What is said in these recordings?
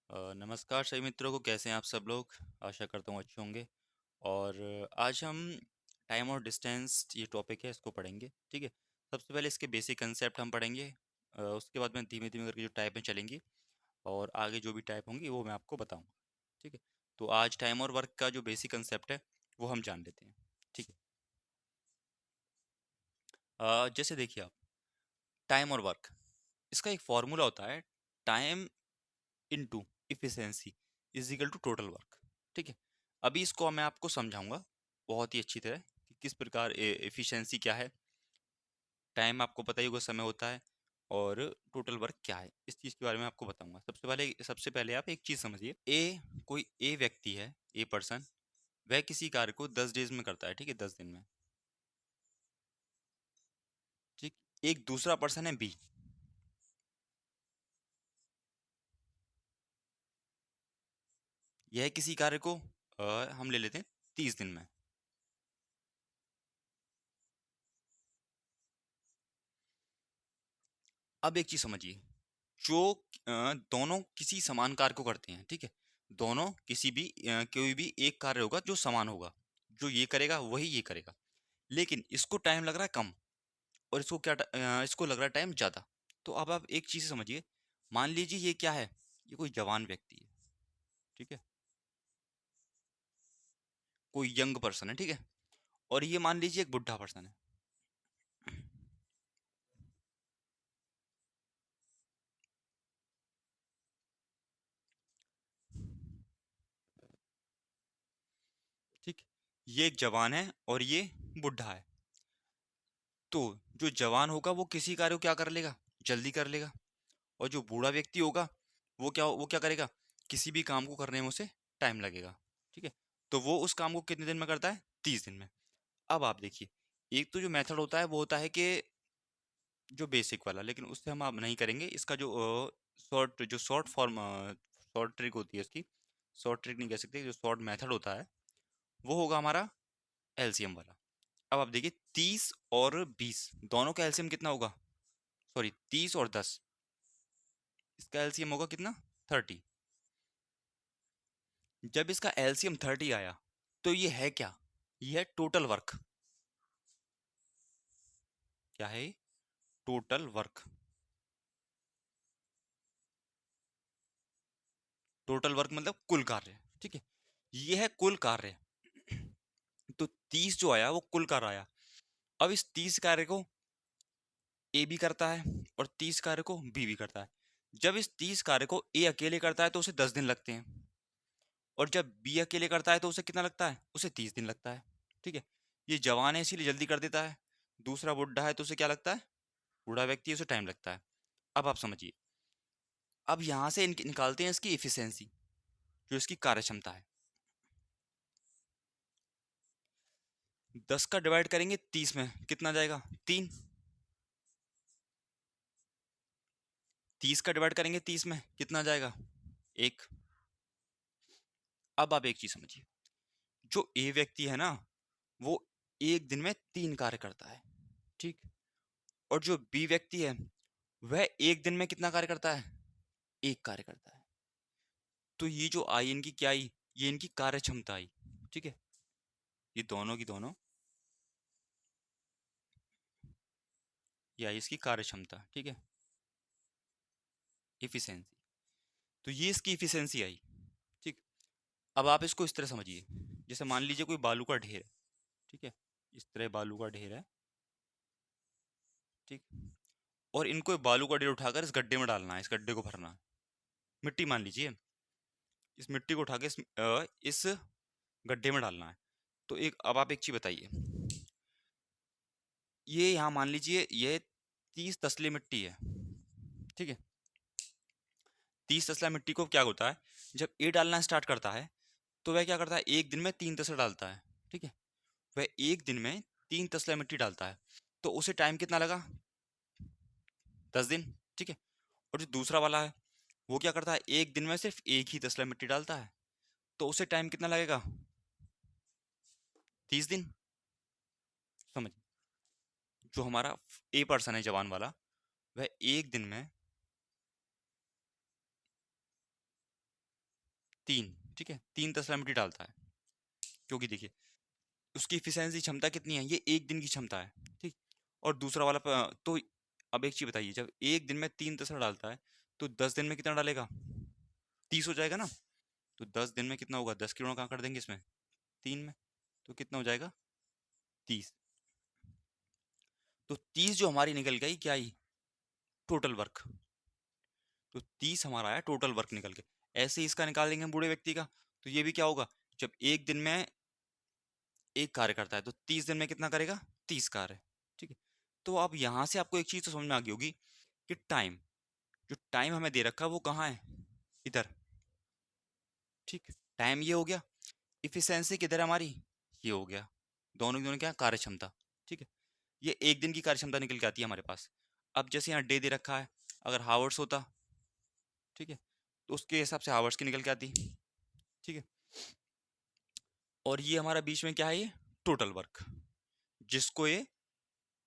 नमस्कार सभी मित्रों को, कैसे हैं आप सब लोग। आशा करता हूँ अच्छे होंगे। और आज हम टाइम और डिस्टेंस ये टॉपिक है, इसको पढ़ेंगे। ठीक है। सबसे पहले इसके बेसिक कंसेप्ट हम पढ़ेंगे। उसके बाद में धीमे धीमे करके जो टाइपें चलेंगी और आगे जो भी टाइप होंगी वो मैं आपको बताऊंगा। ठीक है। तो आज टाइम और वर्क का जो बेसिक कंसेप्ट है वो हम जान लेते हैं। ठीक है। जैसे देखिए आप, टाइम और वर्क, इसका एक फॉर्मूला होता है। Time into efficiency is equal to total work. ठीक है। अभी इसको मैं आपको समझाऊंगा बहुत ही अच्छी तरह कि किस प्रकार एफिशिएंसी क्या है, टाइम आपको पता ही होगा, समय होता है, और टोटल वर्क क्या है। इस चीज़ के बारे में आपको बताऊंगा। सबसे पहले आप एक चीज़ समझिए। कोई ए व्यक्ति है, ए पर्सन, वह किसी कार्य को 10 डेज में करता है। ठीक है, 10 दिन में। ठीक। एक दूसरा पर्सन है बी, यह किसी कार्य को हम ले लेते हैं 30 दिन में। अब एक चीज समझिए, जो दोनों किसी समान कार्य को करते हैं। ठीक है। दोनों कोई भी एक कार्य होगा जो समान होगा, जो ये करेगा वही ये करेगा, लेकिन इसको टाइम लग रहा है कम और इसको लग रहा है टाइम ज्यादा। तो अब आप एक चीज समझिए, मान लीजिए ये क्या है, ये कोई जवान व्यक्ति है। ठीक है। कोई यंग पर्सन है। ठीक है। और ये मान लीजिए एक बुढ़ा पर्सन है। ठीक। ये एक जवान है और ये बुढ़ा है। तो जो जवान होगा वो किसी कार्य को क्या कर लेगा, जल्दी कर लेगा। और जो बूढ़ा व्यक्ति होगा वो क्या करेगा, किसी भी काम को करने में उसे टाइम लगेगा। ठीक है। तो वो उस काम को कितने दिन में करता है, 30 दिन में। अब आप देखिए, एक तो जो मेथड होता है वो होता है कि जो बेसिक वाला, लेकिन उससे हम अब नहीं करेंगे। इसका जो शॉर्ट फॉर्म, शॉर्ट ट्रिक होती है इसकी, शॉर्ट ट्रिक नहीं कह सकते, जो शॉर्ट मेथड होता है वो होगा हमारा एलसीएम वाला। अब आप देखिए, 30 और 20 दोनों का एलसीएम कितना होगा, सॉरी 30 और 10, इसका एलसीएम होगा कितना, 30। जब इसका एलसीएम 30 आया तो ये है क्या, ये है टोटल वर्क। क्या है, टोटल वर्क। टोटल वर्क मतलब कुल कार्य। ठीक है। ये है कुल कार्य। तो 30 जो आया वो कुल कार्य आया। अब इस 30 कार्य को ए भी करता है और 30 कार्य को बी भी करता है। जब इस 30 कार्य को ए अकेले करता है तो उसे 10 दिन लगते हैं, और जब बी अकेले करता है तो उसे कितना लगता है, उसे 30 दिन लगता है। ठीक है। ये जवान है इसीलिए जल्दी कर देता है, दूसरा बुढ़ा है तो उसे क्या लगता है, बूढ़ा व्यक्ति है उसे टाइम लगता है। अब आप समझिए, अब यहां से निकालते हैं इसकी इफिशियंसी, जो इसकी कार्यक्षमता है। 10 का डिवाइड करेंगे 30 में, कितना जाएगा, 3। 30 का डिवाइड करेंगे 30 में, कितना जाएगा, 1। अब आप एक चीज समझिए, जो ए व्यक्ति है ना, वो एक दिन में 3 कार्य करता है। ठीक। और जो बी व्यक्ति है, वह एक दिन में कितना कार्य करता है, एक कार्य करता है। तो ये जो आई इनकी क्या आई, ये इनकी कार्य क्षमता आई। ठीक है। ये दोनों की दोनों, ये आई इसकी कार्य क्षमता। ठीक है, इफिशियंसी। तो ये इसकी इफिशियंसी आई। ठीक। अब आप इसको इस तरह समझिए, जैसे मान लीजिए कोई बालू का ढेर है। ठीक है। इस तरह बालू का ढेर है। ठीक। और इनको बालू का ढेर उठाकर इस गड्ढे में डालना है, इस गड्ढे को भरना है, मिट्टी मान लीजिए। इस मिट्टी को उठा के इस गड्ढे में डालना है। तो एक, अब आप एक चीज बताइए, ये यहाँ मान लीजिए ये 30 तसले मिट्टी है। ठीक है। 30 तसला मिट्टी को क्या होता है, जब ए डालना स्टार्ट करता है तो वह क्या करता है, एक दिन में 3 तसला डालता है। ठीक है। वह एक दिन में 3 तसला मिट्टी डालता है। तो उसे टाइम कितना लगा, 10 दिन। ठीक है। और जो दूसरा वाला है, वो क्या करता है, एक दिन में सिर्फ एक ही तसला मिट्टी डालता है। तो उसे टाइम कितना लगेगा, 30 दिन। समझ, जो हमारा ए पर्सन है जवान वाला, वह एक दिन में 3, ठीक है, 3 तसला मिट्टी डालता है, क्योंकि देखिए उसकी इफिशियंसी क्षमता कितनी है, ये एक दिन की क्षमता है, ठीक। और दूसरा वाला तो अब एक चीज बताइए, जब एक दिन में 3 तसला डालता है तो 10 दिन में कितना डालेगा, 30 हो जाएगा ना। तो 10 दिन में कितना होगा, 10 किलो कहाँ कर देंगे इसमें, 3 में, तो कितना हो जाएगा, 30। तो 30 जो हमारी निकल गई क्या आई, टोटल वर्क। तो 30 हमारा आया टोटल वर्क निकल के। ऐसे ही इसका निकाल देंगे हम बूढ़े व्यक्ति का। तो ये भी क्या होगा, जब एक दिन में एक कार्य करता है तो 30 दिन में कितना करेगा, 30 कार्य, ठीक है। तो अब यहां से आपको एक चीज तो समझ में आ गई होगी कि टाइम, जो टाइम हमें दे रखा है वो कहाँ है, इधर, ठीक। टाइम ये हो गया, इफिशियंसी किधर है हमारी, ये हो गया, दोनों की दोनों क्या, कार्य क्षमता, ठीक है। ये एक दिन की कार्य क्षमता निकल के आती है हमारे पास। अब जैसे यहाँ डे दे रखा है, अगर हावर्स होता, ठीक है, तो उसके हिसाब से हावर्स की निकल के आती, ठीक है। और ये हमारा बीच में क्या है, ये टोटल वर्क, जिसको ये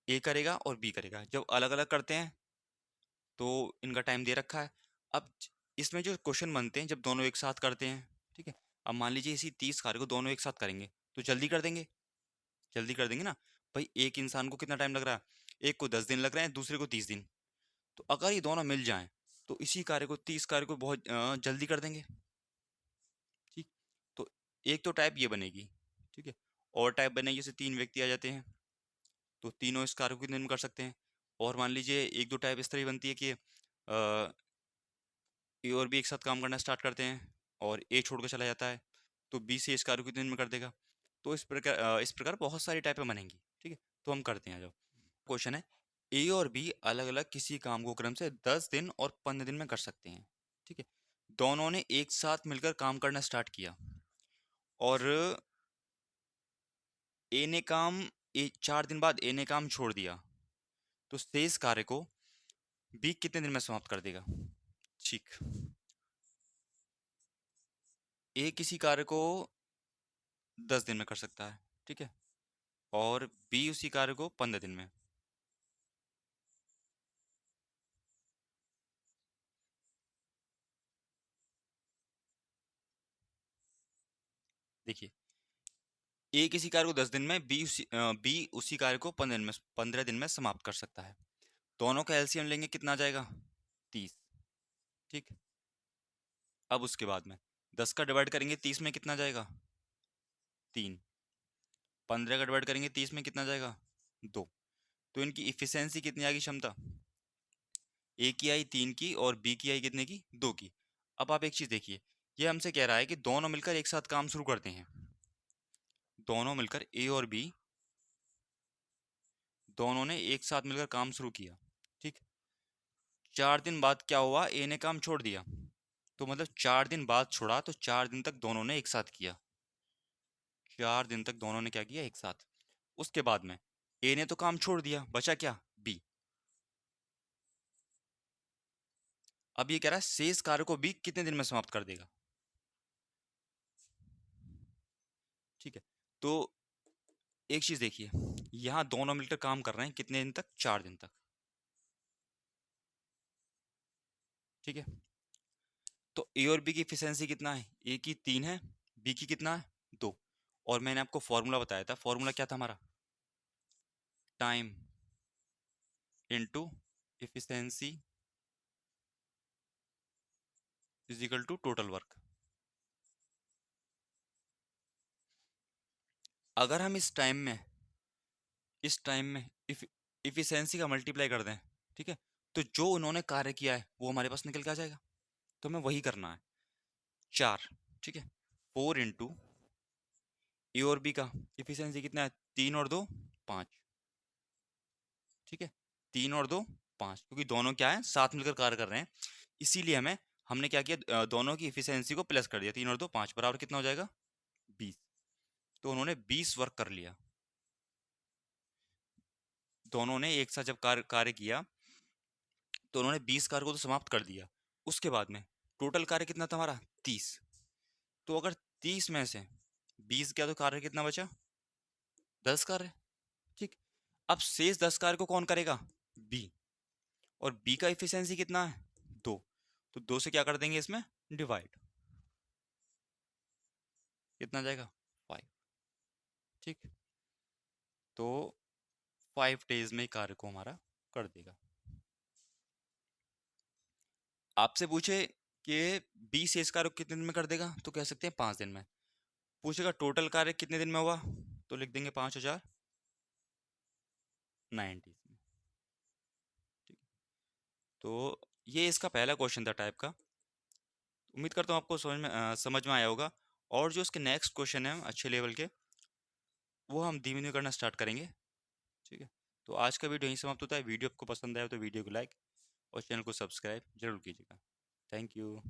ए करेगा और बी करेगा। जब अलग अलग करते हैं तो इनका टाइम दे रखा है। अब इसमें जो क्वेश्चन बनते हैं जब दोनों एक साथ करते हैं, ठीक है। अब मान लीजिए इसी 30 कार्य को दोनों एक साथ करेंगे तो जल्दी कर देंगे, जल्दी कर देंगे ना। भाई एक इंसान को कितना टाइम लग रहा है, एक को 10 दिन लग रहे हैं, दूसरे को 30 दिन। तो अगर ये दोनों मिल जाएं तो इसी कार्य को, 30 कार्य को बहुत जल्दी कर देंगे, ठीक। तो एक तो टाइप ये बनेगी, ठीक है। और टाइप बनेगी, जैसे 3 व्यक्ति आ जाते हैं तो तीनों इस कार्य को कितने दिन में कर सकते हैं। और मान लीजिए एक दो टाइप इस तरह की बनती है कि ए और बी एक साथ काम करना स्टार्ट करते हैं और ए छोड़कर चला जाता है, तो बी से इस कार्य को कितने दिन में कर देगा। तो इस प्रकार बहुत सारी टाइपें बनेंगी, ठीक है। तो हम करते हैं। जब क्वेश्चन है, ए और बी अलग अलग किसी काम को क्रम से 10 दिन और 15 दिन में कर सकते हैं, ठीक है। दोनों ने एक साथ मिलकर काम करना स्टार्ट किया और ए ने काम, 4 दिन बाद ए ने काम छोड़ दिया, तो शेष कार्य को बी कितने दिन में समाप्त कर देगा, ठीक। ए किसी कार्य को 10 दिन में कर सकता है, ठीक है, और बी उसी कार्य को 15 दिन में। देखिए ए किसी कार्य को 10 दिन में, बी उसी कार्य को 15 दिन में समाप्त कर सकता है। दोनों का एलसीएम लेंगे, कितना आ जाएगा, 30, ठीक। अब उसके बाद में 10 का डिवाइड करेंगे 30 में, कितना जाएगा, 3। 15 का डिवाइड करेंगे 30 में, कितना जाएगा, 2। तो इनकी इफिशियंसी कितनी आएगी, क्षमता, ए की आई 3 की और बी की आई कितने की, 2 की। अब आप एक चीज देखिए, ये हमसे कह रहा है कि दोनों मिलकर एक साथ काम शुरू करते हैं। दोनों मिलकर ए और बी, दोनों ने एक साथ मिलकर काम शुरू किया, ठीक। 4 दिन बाद क्या हुआ, ए ने काम छोड़ दिया, तो मतलब 4 दिन बाद छोड़ा तो 4 दिन तक दोनों ने एक साथ किया। 4 दिन तक दोनों ने क्या किया, एक साथ। उसके बाद में ए ने तो काम छोड़ दिया, बचा क्या, बी। अब ये कह रहा है शेष कार्य को बी कितने दिन में समाप्त कर देगा, ठीक है। तो एक चीज देखिए, यहाँ दोनों मिलकर काम कर रहे हैं कितने दिन तक, 4 दिन तक, ठीक है। तो ए और बी की एफिशिएंसी कितना है, ए की 3 है, बी की कितना है, 2। और मैंने आपको फॉर्मूला बताया था, फॉर्मूला क्या था हमारा, time into efficiency is equal to total work. अगर हम इस टाइम में इफिशिएंसी का मल्टीप्लाई कर दें, ठीक है, तो जो उन्होंने कार्य किया है वो हमारे पास निकल के आ जाएगा। तो हमें वही करना है, 4, ठीक है। 4 इंटू ए और बी का इफिशियंसी कितना है, 3 और 2, 5, ठीक है। 3 और 2, 5, क्योंकि दोनों क्या है, साथ मिलकर कार्य कर रहे हैं, इसीलिए हमने क्या किया, दोनों की इफिशियंसी को प्लस कर दिया। 3 और 2, 5 बराबर कितना हो जाएगा, 20। तो उन्होंने 20 वर्क कर लिया। दोनों ने एक साथ जब कार्य कार्य किया तो उन्होंने 20 कार्य को तो समाप्त कर दिया। उसके बाद में टोटल कार्य कितना था हमारा, 30। तो अगर 30 में से 20 गया तो कार्य कितना बचा, 10 कार्य, ठीक। अब शेष 10 कार्य को कौन करेगा, बी। और बी का इफिशियंसी कितना है, 2। तो 2 से क्या कर देंगे इसमें, डिवाइड। कितना जाएगा? 5। ठीक, तो 5 डेज में कार्य को हमारा कर देगा। आपसे पूछे कि 20 कार्य को कितने दिन में कर देगा, तो कह सकते हैं 5 दिन में। पूछेगा टोटल कार्य कितने दिन में हुआ, तो लिख देंगे 5000 90 में। ठीक, तो ये इसका पहला क्वेश्चन था टाइप का। उम्मीद करता हूँ आपको समझ में आया होगा। और जो उसके नेक्स्ट क्वेश्चन है अच्छे लेवल के, वो हम धीमे धीमे करना स्टार्ट करेंगे। ठीक है, तो आज का वीडियो यहीं समाप्त होता है। वीडियो आपको पसंद आया तो वीडियो को लाइक और चैनल को सब्सक्राइब जरूर कीजिएगा। Thank you.